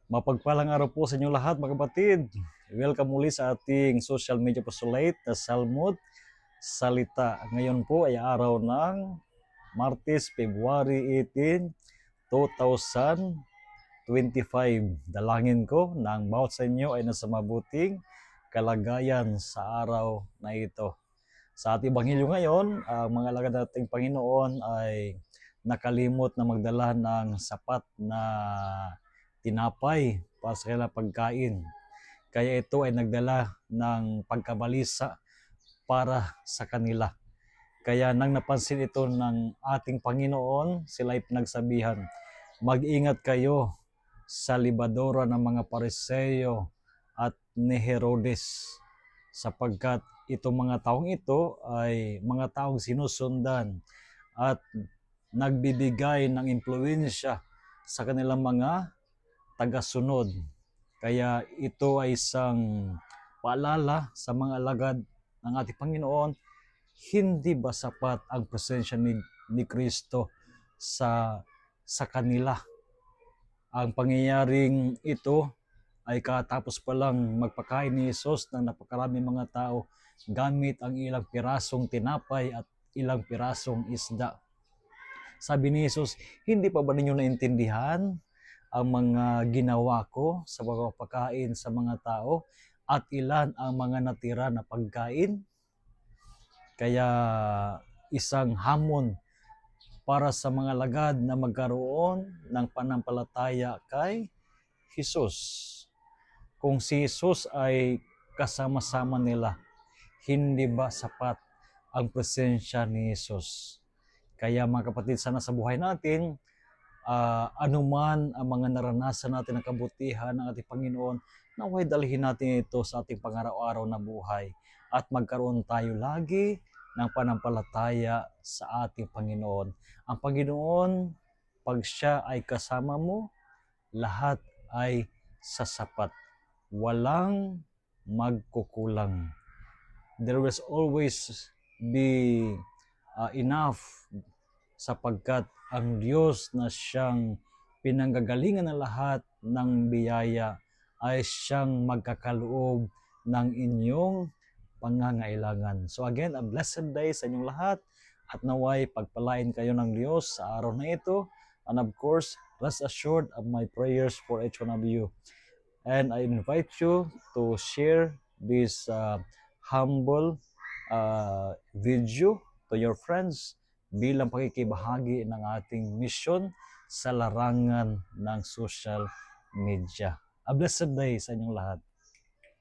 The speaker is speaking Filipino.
Mapagpalang araw po sa inyo lahat mga kapatid. Welcome muli sa ating social media postulate na Salmod Salita. Ngayon po ay araw ng Martes, February 18, 2025. Dalangin ko na ang bawat sa inyo ay nasa mabuting kalagayan sa araw na ito. Sa ating Ebanghelyo ngayon, ang mga alagad nating Panginoon ay nakalimot na magdala ng sapat na tinapay para sa kanilang pagkain. Kaya ito ay nagdala ng pagkabalisa para sa kanila. Kaya nang napansin ito ng ating Panginoon, sila ay pinagsabihan, mag-ingat kayo sa libadora ng mga Pariseo at ni Herodes, sapagkat itong mga taong ito ay mga taong sinusundan at nagbibigay ng impluensya sa kanilang mga tagasunod. Kaya ito ay isang paalala sa mga alagad ng ating Panginoon, hindi ba sapat ang presensya ni Kristo sa kanila? Ang pangyayaring ito ay katapos pa lang magpakain ni Jesus ng napakaraming mga tao gamit ang ilang pirasong tinapay at ilang pirasong isda. Sabi ni Jesus, hindi pa ba ninyo naintindihan ang mga ginawa ko sa pagpapakain sa mga tao at ilan ang mga natira na pagkain? Kaya isang hamon para sa mga lagad na magkaroon ng panampalataya kay Jesus. Kung si Jesus ay kasama-sama nila, hindi ba sapat ang presensya ni Jesus? Kaya mga kapatid, sana sa buhay natin, anuman ang mga naranasan natin ng kabutihan ng ating Panginoon, naway dalhin natin ito sa ating pangaraw-araw na buhay at magkaroon tayo lagi ng panampalataya sa ating Panginoon. Ang Panginoon, pag siya ay kasama mo, lahat ay sasapat. Walang magkukulang. There will always be enough, sapagkat ang Diyos na siyang pinanggagalingan ng lahat ng biyaya ay siyang magkakaloob ng inyong pangangailangan. So again, a blessed day sa inyong lahat at naway pagpalain kayo ng Diyos sa araw na ito. And of course, rest assured of my prayers for each one of you. And I invite you to share this humble video to your friends bilang pakikibahagi ng ating mission sa larangan ng social media. A blessed day sa inyong lahat.